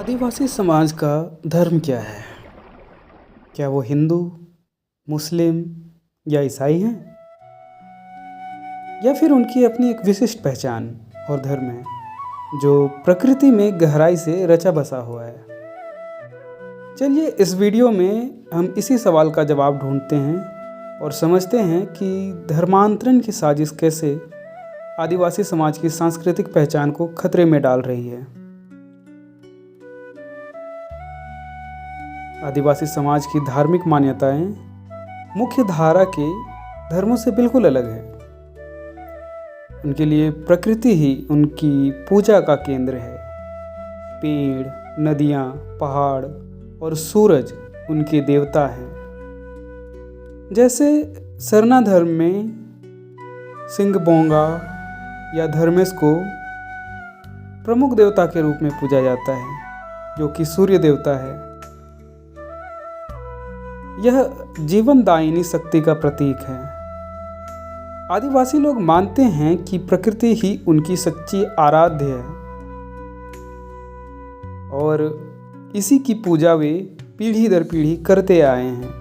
आदिवासी समाज का धर्म क्या है? क्या वो हिंदू, मुस्लिम या ईसाई हैं? या फिर उनकी अपनी एक विशिष्ट पहचान और धर्म है जो प्रकृति में गहराई से रचा बसा हुआ है? चलिए इस वीडियो में हम इसी सवाल का जवाब ढूंढते हैं और समझते हैं कि धर्मांतरण की साजिश कैसे आदिवासी समाज की सांस्कृतिक पहचान को खतरे में डाल रही है। आदिवासी समाज की धार्मिक मान्यताएं मुख्य धारा के धर्मों से बिल्कुल अलग है। उनके लिए प्रकृति ही उनकी पूजा का केंद्र है। पेड़, नदियाँ, पहाड़ और सूरज उनके देवता हैं। जैसे सरना धर्म में सिंगबोंगा या धर्मेश को प्रमुख देवता के रूप में पूजा जाता है, जो कि सूर्य देवता है। यह जीवनदायिनी शक्ति का प्रतीक है। आदिवासी लोग मानते हैं कि प्रकृति ही उनकी सच्ची आराध्य है और इसी की पूजा वे पीढ़ी दर पीढ़ी करते आए हैं।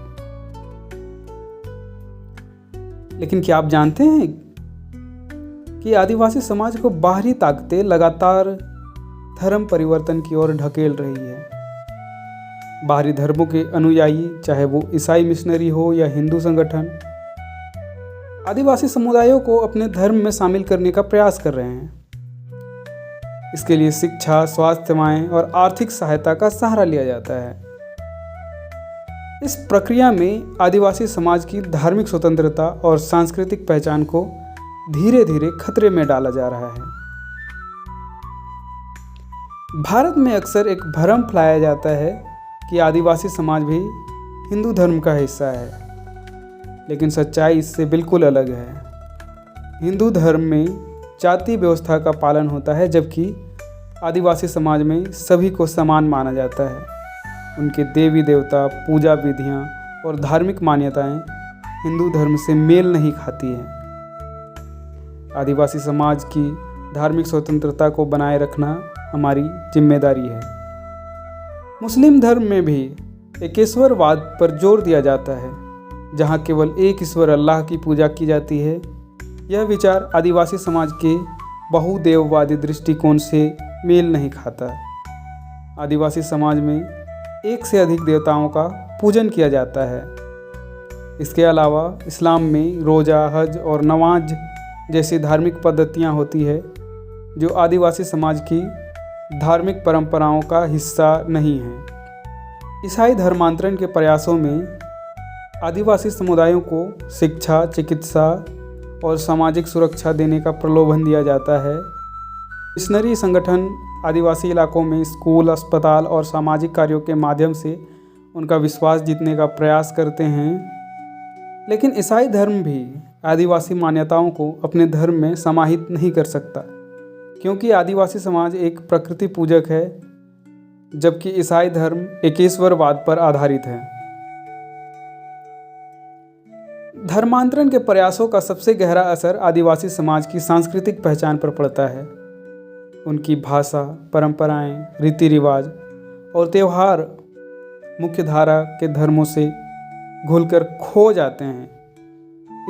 लेकिन क्या आप जानते हैं कि आदिवासी समाज को बाहरी ताकतें लगातार धर्म परिवर्तन की ओर ढकेल रही है। बाहरी धर्मों के अनुयायी, चाहे वो ईसाई मिशनरी हो या हिंदू संगठन, आदिवासी समुदायों को अपने धर्म में शामिल करने का प्रयास कर रहे हैं। इसके लिए शिक्षा, स्वास्थ्य सेवाएं और आर्थिक सहायता का सहारा लिया जाता है। इस प्रक्रिया में आदिवासी समाज की धार्मिक स्वतंत्रता और सांस्कृतिक पहचान को धीरे धीरे खतरे में डाला जा रहा है। भारत में अक्सर एक भ्रम फैलाया जाता है कि आदिवासी समाज भी हिंदू धर्म का हिस्सा है, लेकिन सच्चाई इससे बिल्कुल अलग है। हिंदू धर्म में जाति व्यवस्था का पालन होता है, जबकि आदिवासी समाज में सभी को समान माना जाता है। उनके देवी देवता, पूजा विधियाँ और धार्मिक मान्यताएं हिंदू धर्म से मेल नहीं खाती हैं। आदिवासी समाज की धार्मिक स्वतंत्रता को बनाए रखना हमारी जिम्मेदारी है। मुस्लिम धर्म में भी एकेश्वरवाद पर जोर दिया जाता है, जहाँ केवल एक ईश्वर अल्लाह की पूजा की जाती है। यह विचार आदिवासी समाज के बहुदेववादी दृष्टिकोण से मेल नहीं खाता। आदिवासी समाज में एक से अधिक देवताओं का पूजन किया जाता है। इसके अलावा इस्लाम में रोज़ा, हज और नमाज जैसी धार्मिक पद्धतियाँ होती है, जो आदिवासी समाज की धार्मिक परंपराओं का हिस्सा नहीं है। ईसाई धर्मांतरण के प्रयासों में आदिवासी समुदायों को शिक्षा, चिकित्सा और सामाजिक सुरक्षा देने का प्रलोभन दिया जाता है। मिशनरी संगठन आदिवासी इलाकों में स्कूल, अस्पताल और सामाजिक कार्यों के माध्यम से उनका विश्वास जीतने का प्रयास करते हैं। लेकिन ईसाई धर्म भी आदिवासी मान्यताओं को अपने धर्म में समाहित नहीं कर सकता, क्योंकि आदिवासी समाज एक प्रकृति पूजक है, जबकि ईसाई धर्म एकेश्वरवाद पर आधारित है। धर्मांतरण के प्रयासों का सबसे गहरा असर आदिवासी समाज की सांस्कृतिक पहचान पर पड़ता है। उनकी भाषा, परंपराएं, रीति रिवाज और त्यौहार मुख्य धारा के धर्मों से घुलकर खो जाते हैं।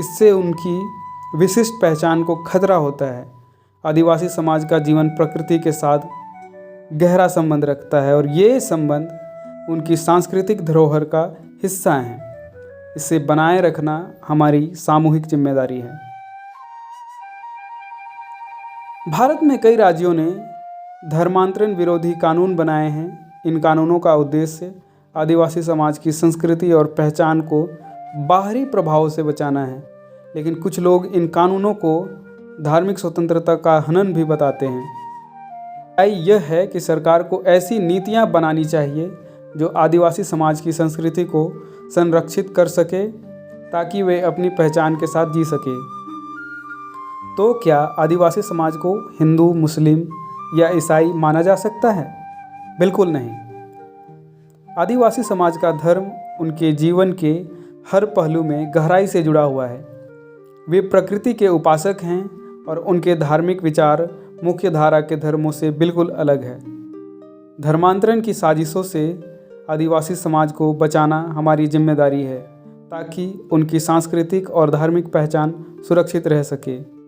इससे उनकी विशिष्ट पहचान को खतरा होता है। आदिवासी समाज का जीवन प्रकृति के साथ गहरा संबंध रखता है और ये संबंध उनकी सांस्कृतिक धरोहर का हिस्सा है। इसे बनाए रखना हमारी सामूहिक जिम्मेदारी है। भारत में कई राज्यों ने धर्मांतरण विरोधी कानून बनाए हैं। इन कानूनों का उद्देश्य आदिवासी समाज की संस्कृति और पहचान को बाहरी प्रभावों से बचाना है, लेकिन कुछ लोग इन कानूनों को धार्मिक स्वतंत्रता का हनन भी बताते हैं। यह है कि सरकार को ऐसी नीतियां बनानी चाहिए जो आदिवासी समाज की संस्कृति को संरक्षित कर सके, ताकि वे अपनी पहचान के साथ जी सके। तो क्या आदिवासी समाज को हिंदू, मुस्लिम या ईसाई माना जा सकता है? बिल्कुल नहीं। आदिवासी समाज का धर्म उनके जीवन के हर पहलू में गहराई से जुड़ा हुआ है। वे प्रकृति के उपासक हैं और उनके धार्मिक विचार मुख्य धारा के धर्मों से बिल्कुल अलग है। धर्मांतरण की साजिशों से आदिवासी समाज को बचाना हमारी जिम्मेदारी है ताकि उनकी सांस्कृतिक और धार्मिक पहचान सुरक्षित रह सके।